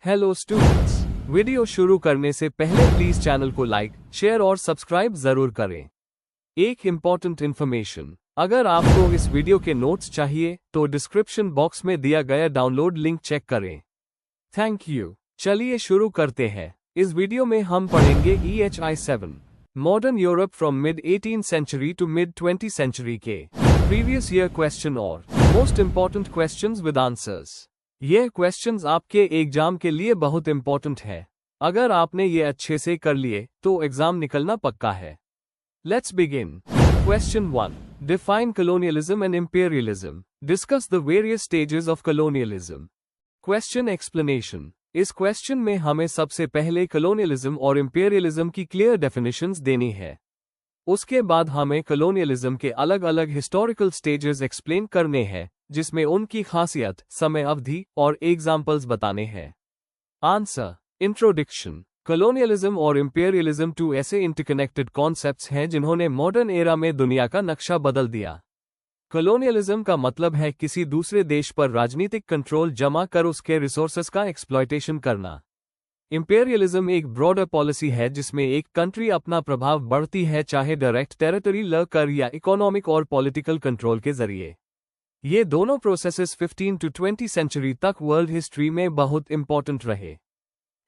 Hello students, video शुरू करने से पहले प्लीज चैनल को लाइक, शेयर और सब्सक्राइब जरूर करें। एक इम्पॉर्टेंट इन्फॉर्मेशन, अगर आपको इस वीडियो के नोट्स चाहिए तो डिस्क्रिप्शन बॉक्स में दिया गया डाउनलोड लिंक चेक करें। Thank you. चलिए शुरू करते हैं। इस वीडियो में हम पढ़ेंगे EHI 7 modern Europe from mid 18th century to mid 20th century के प्रीवियस ईयर क्वेश्चन और most important questions with answers. ये क्वेश्चंस आपके एग्जाम के लिए बहुत इंपॉर्टेंट है। अगर आपने ये अच्छे से कर लिए तो एग्जाम निकलना पक्का है। Let's begin. Question 1, define colonialism and imperialism. Discuss the various stages of colonialism. Question explanation. इस क्वेश्चन में हमें सबसे पहले colonialism और imperialism की क्लियर डेफिनेशंस देनी है। उसके बाद हमें colonialism के अलग अलग हिस्टोरिकल स्टेजेस एक्सप्लेन करने हैं, जिसमें उनकी खासियत, समय अवधि और एग्जाम्पल्स बताने हैं। आंसर। इंट्रोडक्शन। colonialism और imperialism टू ऐसे इंटरकनेक्टेड कॉन्सेप्ट्स हैं जिन्होंने मॉडर्न एरा में दुनिया का नक्शा बदल दिया। colonialism का मतलब है किसी दूसरे देश पर राजनीतिक कंट्रोल जमा कर उसके रिसोर्सेस का एक्सप्लॉयटेशन करना। इंपेरियलिज्म एक ब्रॉडर पॉलिसी है जिसमें एक कंट्री अपना प्रभाव बढ़ती है, चाहे डायरेक्ट टेरिटरी ल कर या इकोनॉमिक और पॉलिटिकल कंट्रोल के जरिए। ये दोनों प्रोसेसेस 15 to 20 सेंचुरी तक वर्ल्ड हिस्ट्री में बहुत इंपॉर्टेंट रहे।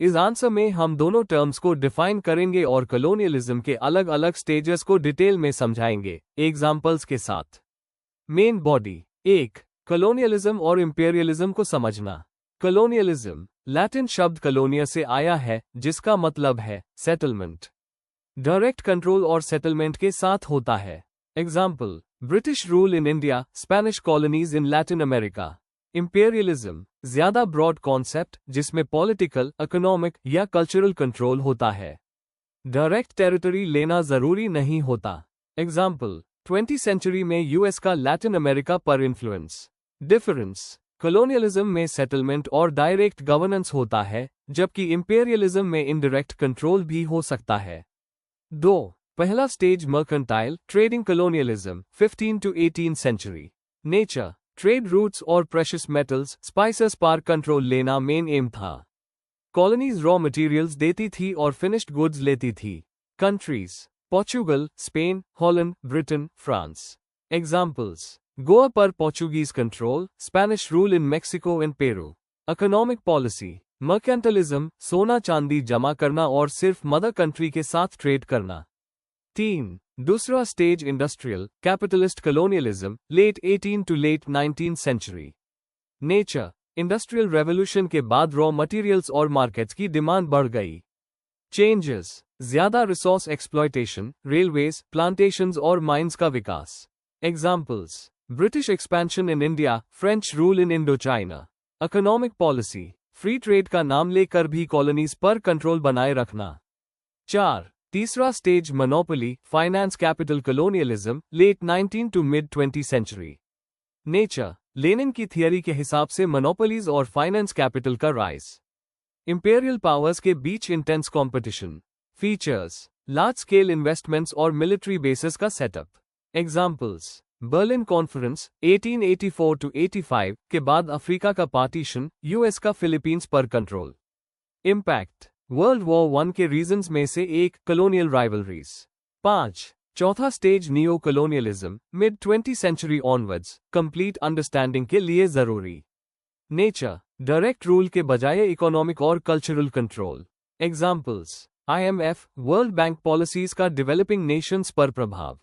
इस आंसर में हम दोनों टर्म्स को डिफाइन करेंगे और colonialism के अलग अलग स्टेजेस को डिटेल में समझाएंगे, एग्जाम्पल्स के साथ। Main body. 1. colonialism और imperialism को समझना। colonialism लैटिन शब्द कलोनिया से आया है, जिसका मतलब है सेटलमेंट। डायरेक्ट कंट्रोल और सेटलमेंट के साथ होता है। Example, British rule in India, Spanish colonies in Latin America. Imperialism ज्यादा ब्रॉड कॉन्सेप्ट जिसमें पॉलिटिकल, इकोनॉमिक या कल्चरल कंट्रोल होता है। डायरेक्ट टेरिटरी लेना जरूरी नहीं होता। एग्जाम्पल, 20th सेंचुरी में यूएस का लैटिन अमेरिका पर इन्फ्लुएंस। डिफरेंस, colonialism में सेटलमेंट और डायरेक्ट गवर्नेंस होता है, जबकि इंपेरियलिज्म में इनडायरेक्ट कंट्रोल भी हो सकता है। 2. पहला stage mercantile trading colonialism 15 to 18th century. Nature, trade routes और प्रेशियस मेटल्स, स्पाइसेस पर कंट्रोल लेना मेन एम था। कॉलोनीज रॉ मटेरियल्स देती थी और फिनिश्ड गुड्स लेती थी। Countries, Portugal, Spain, Holland, Britain, France. Examples, Goa पर Portuguese control, Spanish rule in Mexico and Peru. Economic policy, mercantilism सोना चांदी जमा करना और सिर्फ मदर कंट्री के साथ ट्रेड करना। 3. दूसरा stage industrial capitalist colonialism late 18 to late 19th century. Nature, industrial revolution के बाद रॉ मटेरियल्स और मार्केट्स की डिमांड बढ़ गई। चेंजेस, ज्यादा रिसोर्स एक्सप्लॉयटेशन, रेलवेज, प्लांटेशंस और माइंस का विकास। Examples, British expansion in India, French rule in Indochina. Economic policy, free trade का नाम लेकर भी कॉलोनीज पर कंट्रोल बनाए रखना। 4. तीसरा stage monopoly finance capital colonialism late 19 to mid 20th century. Nature, Lenin की थियरी के हिसाब से मोनोपोलीज और फाइनेंस कैपिटल का राइज। इंपेरियल पावर्स के बीच intense competition. Features, large scale investments और मिलिट्री बेसिस का setup. Examples, Berlin conference 1884 to 85 के बाद अफ्रीका का पार्टीशन, यूएस का फिलीपींस पर कंट्रोल। इम्पैक्ट, वर्ल्ड वॉर 1 के रीजंस में से एक, कलोनियल राइवलरीज। 5. चौथा stage neo colonialism mid 20th century onwards, complete understanding के लिए जरूरी। नेचर, डायरेक्ट रूल के बजाय इकोनॉमिक और cultural control. Examples, IMF, world bank policies का डेवलपिंग नेशंस पर प्रभाव।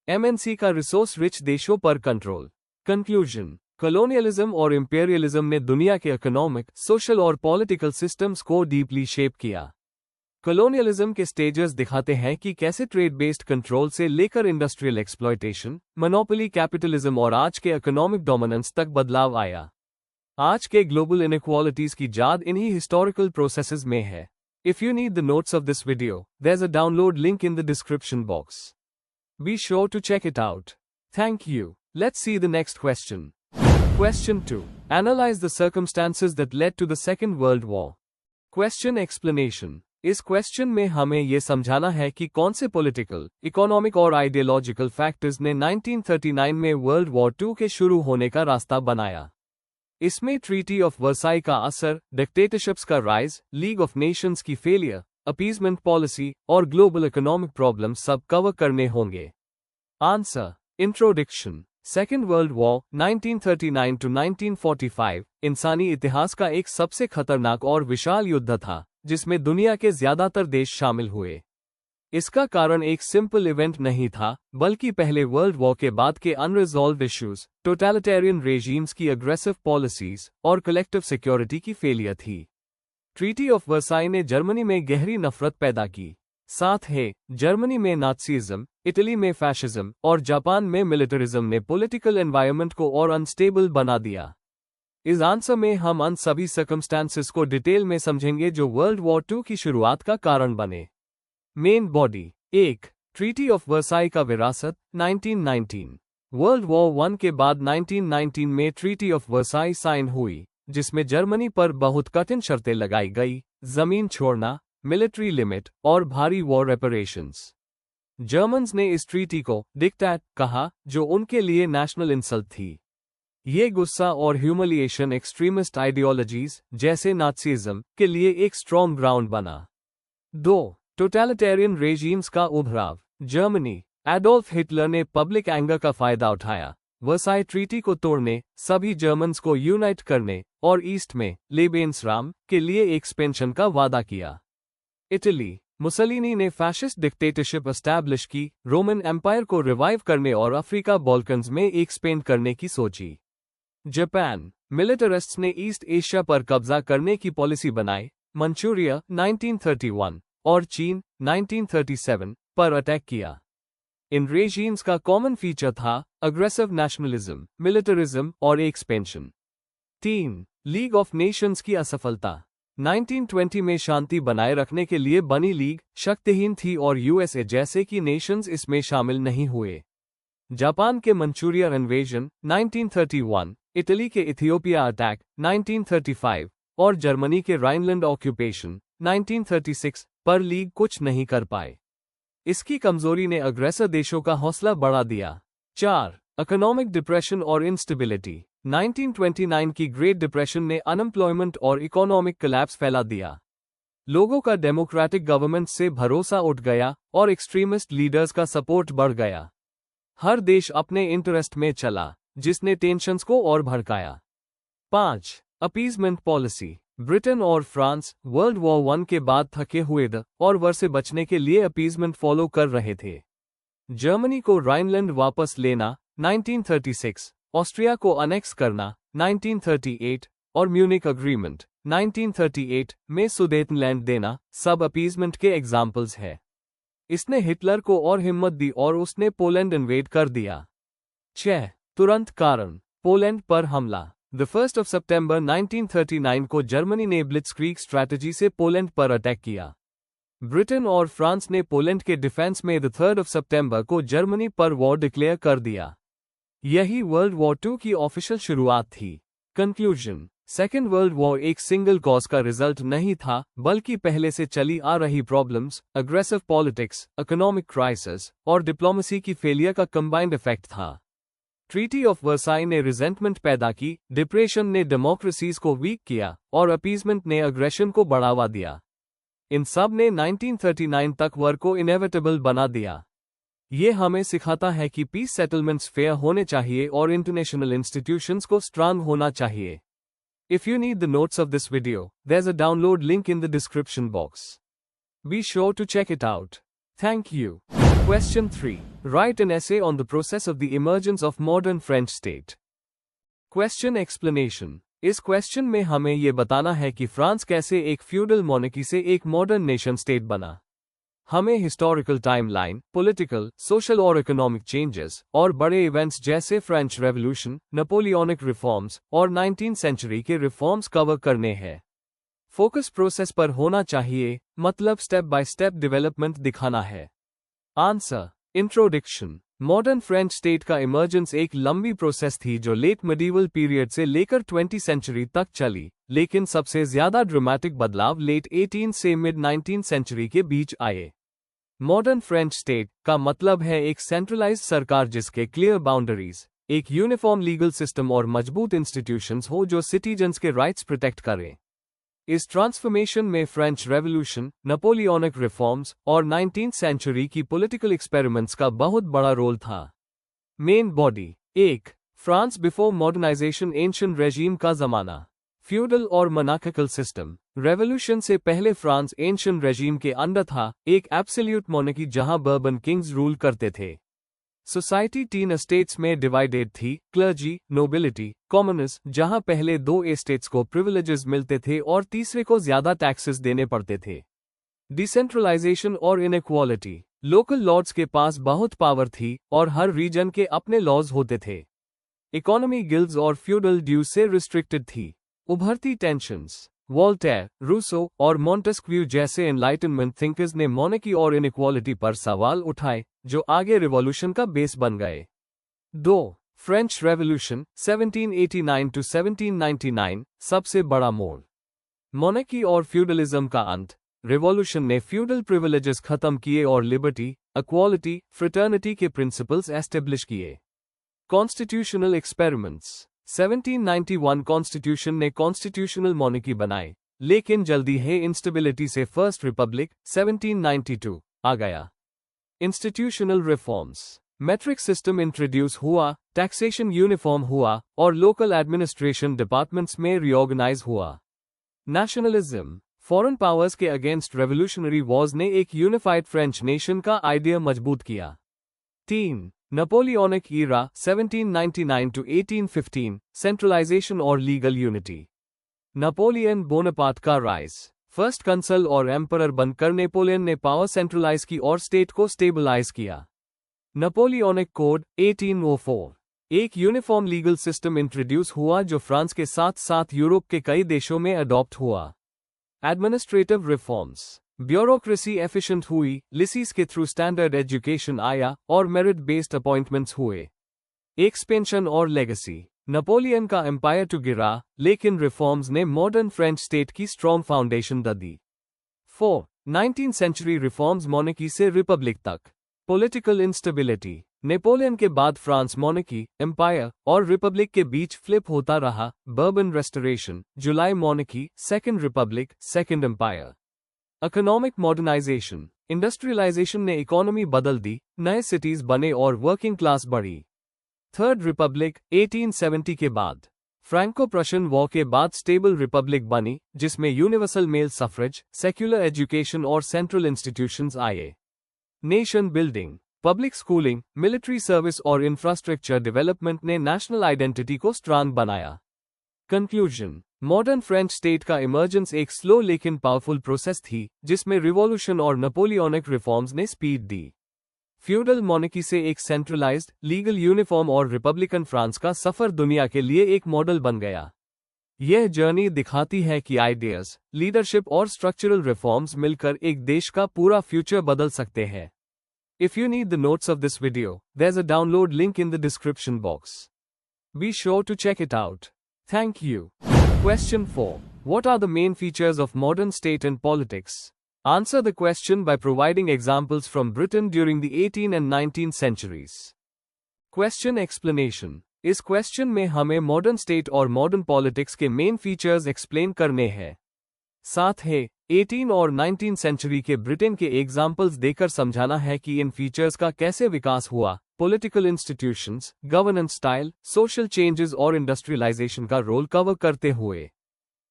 MNC का रिसोर्स रिच देशों पर कंट्रोल। कंक्लूजन, colonialism और imperialism ने दुनिया के इकोनॉमिक, सोशल और पॉलिटिकल सिस्टम्स को डीपली शेप किया। colonialism के स्टेजेस दिखाते हैं कि कैसे ट्रेड बेस्ड कंट्रोल से लेकर इंडस्ट्रियल एक्सप्लॉयटेशन, मोनोपोली कैपिटलिज्म और आज के इकोनॉमिक डोमिनेंस तक बदलाव आया। आज के ग्लोबल इनइक्वालिटीज की जाद इन्हीं हिस्टोरिकल प्रोसेसेस में है। If you need the notes of this video, there is a download link in the description box. Be sure to check it out. Thank you. Let's see the next question. Question 2. Analyze the circumstances that led to the Second World War. Question explanation. इस question में हमें यह समझाना है कि कौन से political, economic और आइडियोलॉजिकल फैक्टर्स ने 1939 में वर्ल्ड वॉर 2 के शुरू होने का रास्ता बनाया। इसमें ट्रीटी ऑफ वर्साई का असर, डिक्टेटरशिप्स का राइज, लीग ऑफ नेशंस की फेलियर, अपीजमेंट पॉलिसी और ग्लोबल इकोनॉमिक प्रॉब्लम सब कवर करने होंगे। Answer. Introduction. Second world war 1939 to 1945 इंसानी इतिहास का एक सबसे खतरनाक और विशाल युद्ध था जिसमें दुनिया के ज्यादातर देश शामिल हुए। इसका कारण एक सिंपल इवेंट नहीं था, बल्कि पहले वर्ल्ड वॉर के बाद के अनरिजॉल्व्ड इश्यूज, टोटलिटेरियन रेजीम्स की अग्रेसिव पॉलिसीज और कलेक्टिव सिक्योरिटी की फेलियर थी। ट्रीटी ऑफ वर्साई ने जर्मनी में गहरी नफरत पैदा की। साथ ही जर्मनी में नात्सीइज्म, इटली में फैशिज्म और जापान में मिलिटरिज्म ने पॉलिटिकल एनवायरनमेंट को और अनस्टेबल बना दिया। इस आंसर में हम उन सभी सर्कमस्टांसेस को डिटेल में समझेंगे जो वर्ल्ड वॉर 2 की शुरुआत का कारण बने। Main body. 1. Treaty of Versailles का विरासत 1919। वर्ल्ड वॉर 1 के बाद 1919 में ट्रीटी ऑफ वर्साई साइन हुई, जिसमें जर्मनी पर बहुत कठिन शर्तें लगाई गई, जमीन छोड़ना, मिलिट्री लिमिट और भारी वॉर रेपरेशंस। जर्मन्स ने इस ट्रीटी को डिक्टेट कहा, जो उनके लिए नेशनल इंसल्ट थी। ये गुस्सा और ह्यूमिलिएशन एक्सट्रीमिस्ट आइडियोलॉजीज जैसे नात्सीइज्म के लिए एक स्ट्रॉन्ग ग्राउंड बना। 2. टोटलिटेरियन रेजीम्स का उभराव। जर्मनी। एडोल्फ हिटलर ने पब्लिक एंगर का फायदा उठाया, वर्साई ट्रीटी को तोड़ने, सभी जर्मन्स को यूनाइट करने और ईस्ट में लेबेन्सराम के लिए एक्सपेंशन का वादा किया। इटली। मुसोलिनी ने फैशिस्ट डिक्टेटरशिप एस्टैब्लिश की, रोमन एम्पायर को रिवाइव करने और अफ्रीका बॉल्कन्स में एक्सपेंड करने की सोची। जापान। मिलिटरिस्ट्स ने ईस्ट एशिया पर कब्जा करने की पॉलिसी बनाई, मंचूरिया 1931 और चीन 1937 पर अटैक किया। इन रेजीम्स का कॉमन फीचर था अग्रेसिव नेशनलिज्म, मिलिटरिज्म और एक्सपेंशन। 3. लीग ऑफ नेशंस की असफलता। 1920 में शांति बनाए रखने के लिए बनी लीग शक्तिहीन थी और यूएसए जैसे कि नेशंस इसमें शामिल नहीं हुए। जापान के मंचूरिया इन्वेजन 1931, इटली के इथियोपिया अटैक 1935 और जर्मनी के राइनलैंड ऑक्यूपेशन 1936 पर लीग कुछ नहीं कर पाए। इसकी कमजोरी ने अग्रेसर देशों का हौसला बढ़ा दिया। 4. इकोनॉमिक डिप्रेशन और इंस्टेबिलिटी। 1929 की ग्रेट डिप्रेशन ने अनएम्प्लॉयमेंट और इकोनॉमिक कोलैप्स फैला दिया। लोगों का डेमोक्रेटिक गवर्नमेंट से भरोसा उठ गया और एक्सट्रीमिस्ट लीडर्स का सपोर्ट बढ़ गया। हर देश अपने इंटरेस्ट में चला, जिसने टेंशन्स को और भड़काया। 5. Appeasement policy. ब्रिटेन और फ्रांस वर्ल्ड वॉर 1 के बाद थके हुए द और war से बचने के लिए अपीजमेंट फॉलो कर रहे थे। जर्मनी को राइनलैंड वापस लेना 1936, ऑस्ट्रिया को अनेक्स करना 1938 और म्यूनिक अग्रीमेंट 1938 में सुडेटनलैंड देना सब अपीजमेंट के एग्जाम्पल्स है। इसने हिटलर को और हिम्मत दी और उसने पोलैंड इन्वेड कर दिया। 6. तुरंत कारण। पोलैंड पर हमला। 1 सितंबर 1939 को जर्मनी ने ब्लिट्जक्रीग स्ट्रैटेजी से पोलैंड पर अटैक किया। ब्रिटेन और फ्रांस ने पोलैंड के डिफेंस में 3 सितंबर को जर्मनी पर वॉर डिक्लेयर कर दिया। यही वर्ल्ड वॉर 2 की ऑफिशियल शुरुआत थी। कंक्लूजन। सेकेंड वर्ल्ड वॉर एक सिंगल कॉज का रिजल्ट नहीं था, बल्कि पहले से चली आ रही problems, aggressive politics, economic crisis और डिप्लोमेसी की फेलियर का कंबाइंड इफेक्ट था। ट्रीटी ऑफ वर्साई ने रिजेंटमेंट पैदा की, डिप्रेशन ने डेमोक्रेसीज को वीक किया और अपीजमेंट ने अग्रेशन को बढ़ावा दिया। इन सब ने 1939 तक वॉर को इनेविटेबल बना दिया। ये हमें सिखाता है कि पीस सेटलमेंट्स फेयर होने चाहिए और इंटरनेशनल इंस्टीट्यूशंस को स्ट्रांग होना चाहिए। If you need the notes of this video, there's a download link in the description box. Be sure to check it out. Thank you. Question 3. Write an essay on the process of the emergence of modern French state. Question explanation. इस question में हमें ये बताना है कि France कैसे एक feudal monarchy से एक मॉडर्न नेशन स्टेट बना। हमें हिस्टोरिकल टाइमलाइन, पॉलिटिकल, सोशल और इकोनॉमिक चेंजेस और बड़े इवेंट्स जैसे फ्रेंच रेवोल्यूशन, नेपोलियनिक रिफॉर्म्स और 19th सेंचुरी के रिफॉर्म्स कवर करने हैं। फोकस प्रोसेस पर होना चाहिए, मतलब स्टेप बाय स्टेप डेवलपमेंट दिखाना है। Answer. Introduction. Modern French state का इमर्जेंस एक लंबी प्रोसेस थी जो लेट मिडीवल पीरियड से लेकर 20th सेंचुरी तक चली, लेकिन सबसे ज्यादा ड्रामेटिक बदलाव लेट 18th से मिड 19th सेंचुरी के बीच आए। मॉडर्न फ्रेंच स्टेट का मतलब है एक सेंट्रलाइज्ड सरकार जिसके क्लियर बाउंड्रीज, एक यूनिफॉर्म लीगल सिस्टम और मजबूत इंस्टीट्यूशंस हो जो सिटीजन्स के राइट्स प्रोटेक्ट करें। इस ट्रांसफॉर्मेशन में फ्रेंच रेवोल्यूशन, नेपोलियनिक रिफॉर्म्स और 19th सेंचुरी की पॉलिटिकल एक्सपेरिमेंट्स का बहुत बड़ा रोल था। Main body 1. France before modernisation, ancient regime का जमाना, फ्यूडल और मोनार्किकल सिस्टम। रेवोल्यूशन से पहले फ्रांस एंशिएंट रेजीम के अंडर था, एक एब्सोल्यूट मोनार्की जहां बर्बन किंग्स रूल करते थे। सोसाइटी 3 एस्टेट्स में डिवाइडेड थी, क्लर्जी, नोबिलिटी, कॉमनर्स, जहां पहले 2 एस्टेट्स को प्रिविलेजेस मिलते थे और तीसरे को ज्यादा टैक्सेस देने पड़ते थे। डिसेंट्रलाइजेशन और इनइक्वालिटी, लोकल लॉर्ड्स के पास बहुत पावर थी और हर रीजन के अपने लॉज होते थे। इकोनॉमी गिल्ड्स और फ्यूडल ड्यूज से रिस्ट्रिक्टेड थी। उभरती टेंशंस, वोल्टेयर, रूसो और मॉन्टेस्क्यू जैसे एनलाइटनमेंट थिंकर्स ने मोनार्की और इनइक्वालिटी पर सवाल उठाए, जो आगे रिवॉल्यूशन का बेस बन गए। 2. फ्रेंच रेवोल्यूशन 1789 to 1799, सबसे बड़ा मोड़। मोनार्की और फ्यूडलिज्म का अंत। रिवॉल्यूशन ने फ्यूडल प्रिविलेजेस खत्म किए और लिबर्टी, इक्वालिटी, फ्रेटर्निटी के प्रिंसिपल्स एस्टेब्लिश किए। कॉन्स्टिट्यूशनल एक्सपेरिमेंट्स 1791 कॉन्स्टिट्यूशन ने कॉन्स्टिट्यूशनल मोनार्की बनाए, लेकिन जल्दी ही इंस्टेबिलिटी से फर्स्ट रिपब्लिक 1792 आ गया। Institutional reforms, matric system introduce हुआ, टैक्सेशन यूनिफॉर्म हुआ और लोकल एडमिनिस्ट्रेशन डिपार्टमेंट्स में रीऑर्गेनाइज हुआ। नेशनलिज्म, फॉरेन पावर्स के अगेंस्ट रेवोल्यूशनरी वॉर्स ने एक यूनिफाइड फ्रेंच नेशन का आइडिया मजबूत किया। 3. नेपोलियनिक ईरा 1799 to 1815, सेंट्रलाइजेशन और लीगल यूनिटी। नेपोलियन बोनापार्ट का राइज, फर्स्ट कंसल और एम्परर बनकर नेपोलियन ने पावर सेंट्रलाइज की और स्टेट को स्टेबलाइज किया। नेपोलियनिक कोड 1804, एक यूनिफॉर्म लीगल सिस्टम इंट्रोड्यूस हुआ जो फ्रांस के साथ साथ यूरोप के कई देशों में अडॉप्ट हुआ। एडमिनिस्ट्रेटिव रिफॉर्म्स, ब्यूरोक्रेसी एफिशिएंट हुई, लिसीज के थ्रू स्टैंडर्ड एजुकेशन आया और मेरिट बेस्ड अपॉइंटमेंट्स हुए। एक्सपेंशन और लेगेसी, नेपोलियन का एम्पायर टू गिरा, लेकिन रिफॉर्म्स ने मॉडर्न फ्रेंच स्टेट की स्ट्रॉन्ग फाउंडेशन दी। 4. 19th सेंचुरी रिफॉर्म्स, मोनार्की से रिपब्लिक तक। पॉलिटिकल इंस्टेबिलिटी, नेपोलियन के बाद फ्रांस मोनार्की, एम्पायर और रिपब्लिक के बीच फ्लिप होता रहा। Bourbon restoration, July monarchy, second republic, second empire. Economic modernisation, industrialisation ने इकोनॉमी बदल दी, नए सिटीज बने और वर्किंग क्लास बढ़ी। थर्ड रिपब्लिक 1870 के बाद, फ्रैंको प्रशियन वॉर के बाद स्टेबल रिपब्लिक बनी, जिसमें universal male suffrage, secular education और सेंट्रल इंस्टीट्यूशंस आए। Nation building, public schooling, military service और इंफ्रास्ट्रक्चर डेवलपमेंट ने नेशनल आइडेंटिटी को स्ट्रांग बनाया। कंक्लूजन, मॉडर्न फ्रेंच स्टेट का इमर्जेंस एक स्लो लेकिन पावरफुल प्रोसेस थी, जिसमें रिवॉल्यूशन और नेपोलियनिक रिफॉर्म्स ने स्पीड दी। फ्यूडल मोनार्की से एक सेंट्रलाइज्ड, लीगल यूनिफॉर्म और रिपब्लिकन फ्रांस का सफर दुनिया के लिए एक मॉडल बन गया। यह जर्नी दिखाती है कि आइडियाज, लीडरशिप और स्ट्रक्चरल रिफॉर्म्स मिलकर एक देश का पूरा फ्यूचर बदल सकते हैं। If you need the notes of this video, there's a download link in the description box. Be sure to check it out. Thank you. Question 4. What are the main features of modern state and politics? Answer the question by providing examples from Britain during the 18th and 19th centuries. Question explanation. इस question में हमें modern state और modern politics के main features explain करने हैं। साथ ही 18 और 19 century के ब्रिटेन के एग्जाम्पल्स देकर समझाना है कि इन फीचर्स का कैसे विकास हुआ, political institutions, governance style, social changes और इंडस्ट्रियलाइजेशन का रोल कवर करते हुए।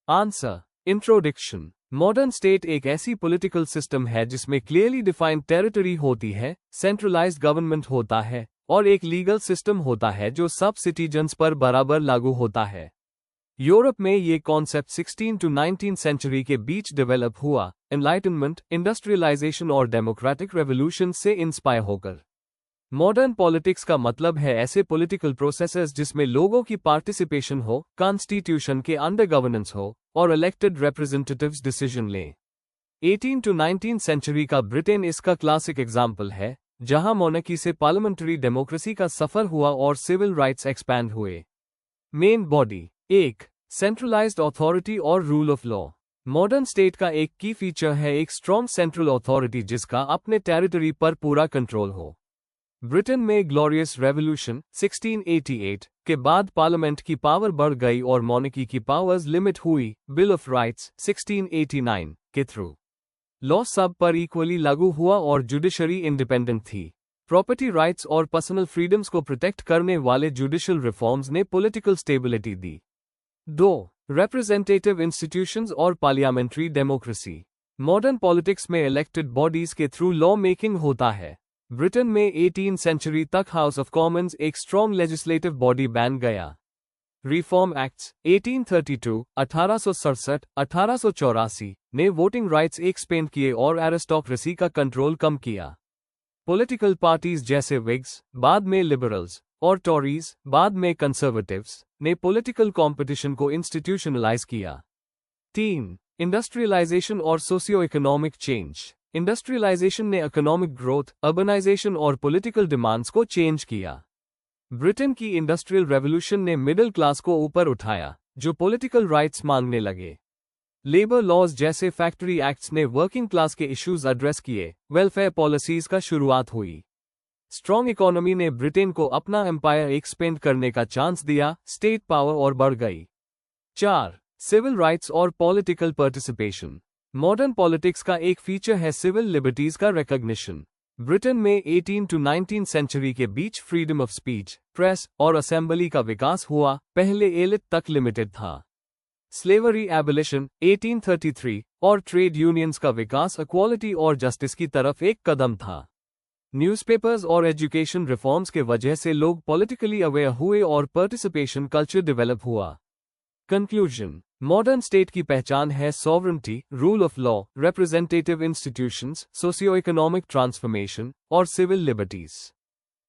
आंसर। इंट्रोडक्शन। मॉडर्न स्टेट एक ऐसी पॉलिटिकल सिस्टम है जिसमें क्लियरली डिफाइंड टेरिटरी होती है, सेंट्रलाइज्ड गवर्नमेंट होता है और एक लीगल सिस्टम होता है जो सब सिटीजन्स पर बराबर लागू होता है। यूरोप में ये कॉन्सेप्ट 16 to 19 सेंचुरी के बीच डेवलप हुआ, एनलाइटनमेंट, इंडस्ट्रियलाइजेशन और डेमोक्रेटिक रेवोल्यूशन से इंस्पायर होकर। मॉडर्न पॉलिटिक्स का मतलब है ऐसे पॉलिटिकल प्रोसेसेस जिसमें लोगों की पार्टिसिपेशन हो, कॉन्स्टिट्यूशन के अंडर गवर्नेंस हो और इलेक्टेड रिप्रेजेंटेटिव्स डिसीजन लें। 18 to 19 सेंचुरी का ब्रिटेन इसका क्लासिक एग्जाम्पल है, जहां मोनार्की से पार्लियामेंट्री डेमोक्रेसी का सफर हुआ और सिविल राइट्स एक्सपैंड हुए। Main body. 1. सेंट्रलाइज्ड अथॉरिटी और rule of law. Modern state का एक की फीचर है एक स्ट्रॉन्ग सेंट्रल अथॉरिटी जिसका अपने टेरिटरी पर पूरा कंट्रोल हो। ब्रिटेन में ग्लोरियस रेवोल्यूशन 1688 के बाद पार्लियामेंट की पावर बढ़ गई और मॉनर्की की पावर्स लिमिट हुई। बिल ऑफ राइट्स 1689 के थ्रू लॉ सब पर इक्वली लागू हुआ और जुडिशरी इंडिपेंडेंट थी। प्रॉपर्टी राइट्स और पर्सनल फ्रीडम्स को प्रोटेक्ट करने वाले जुडिशल रिफॉर्म्स ने पॉलिटिकल स्टेबिलिटी दी। 2. रिप्रेजेंटेटिव इंस्टीट्यूशंस और पार्लियामेंट्री डेमोक्रेसी। मॉडर्न पॉलिटिक्स में इलेक्टेड बॉडीज के थ्रू लॉ मेकिंग होता है। ब्रिटेन में 18वीं सेंचुरी तक हाउस ऑफ कॉमन्स एक स्ट्रॉन्ग लेजिस्लेटिव बॉडी बन गया। रिफॉर्म एक्ट्स 1832, 1867, 1884 ने वोटिंग राइट्स एक्सपेंड किए और एरिस्टोक्रेसी का कंट्रोल कम किया। पॉलिटिकल पार्टीज जैसे विग्स, बाद में लिबरल्स, और टॉरीज, बाद में कंजर्वेटिव्स, ने पॉलिटिकल कंपटीशन को इंस्टीट्यूशनलाइज किया। 3. इंडस्ट्रियलाइजेशन और सोशियो इकोनॉमिक चेंज। इंडस्ट्रियलाइजेशन ने इकोनॉमिक ग्रोथ, अर्बनाइजेशन और पॉलिटिकल डिमांड्स को चेंज किया। ब्रिटेन की इंडस्ट्रियल रेवोल्यूशन ने मिडिल क्लास को ऊपर उठाया, जो पॉलिटिकल राइट्स मांगने लगे। लेबर लॉज जैसे फैक्ट्री एक्ट्स ने वर्किंग क्लास के इश्यूज एड्रेस किए। वेलफेयर पॉलिसीज का शुरुआत हुई। स्ट्रॉन्ग इकोनॉमी ने ब्रिटेन को अपना एम्पायर एक्सपेंड करने का चांस दिया। स्टेट पावर और बढ़ गई। 4. सिविल राइट्स और पॉलिटिकल पार्टिसिपेशन। मॉडर्न पॉलिटिक्स का एक फीचर है सिविल लिबर्टीज का रिकॉग्निशन। ब्रिटेन में 18 to 19 सेंचुरी के बीच फ्रीडम ऑफ स्पीच, प्रेस और असेंबली का विकास हुआ, पहले एलिट तक लिमिटेड था। स्लेवरी एबोलिशन 1833 और ट्रेड यूनियंस का विकास इक्वालिटी और जस्टिस की तरफ एक कदम था। न्यूज़पेपर्स और एजुकेशन रिफॉर्म्स के वजह से लोग पॉलिटिकली अवेयर हुए और पार्टिसिपेशन कल्चर डेवलप हुआ। कंक्लूजन। मॉडर्न स्टेट की पहचान है sovereignty, rule of law, representative institutions, socio economic transformation और सिविल लिबर्टीज।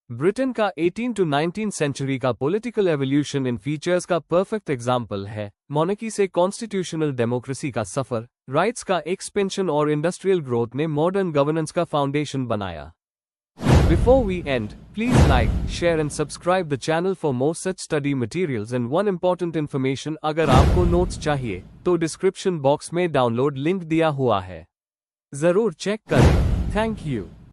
ब्रिटेन का 18 to 19 सेंचुरी का पॉलिटिकल एवोल्यूशन इन फीचर्स का परफेक्ट एग्जाम्पल है। मॉनर्की से कॉन्स्टिट्यूशनल डेमोक्रेसी का सफर, राइट्स का एक्सपेंशन और इंडस्ट्रियल ग्रोथ ने मॉडर्न गवर्नेंस का फाउंडेशन बनाया। Before we end, please like, share and subscribe the channel for more such study materials and one important information अगर आपको नोट्स चाहिए तो डिस्क्रिप्शन बॉक्स में डाउनलोड लिंक दिया हुआ है, जरूर चेक करें। Thank you.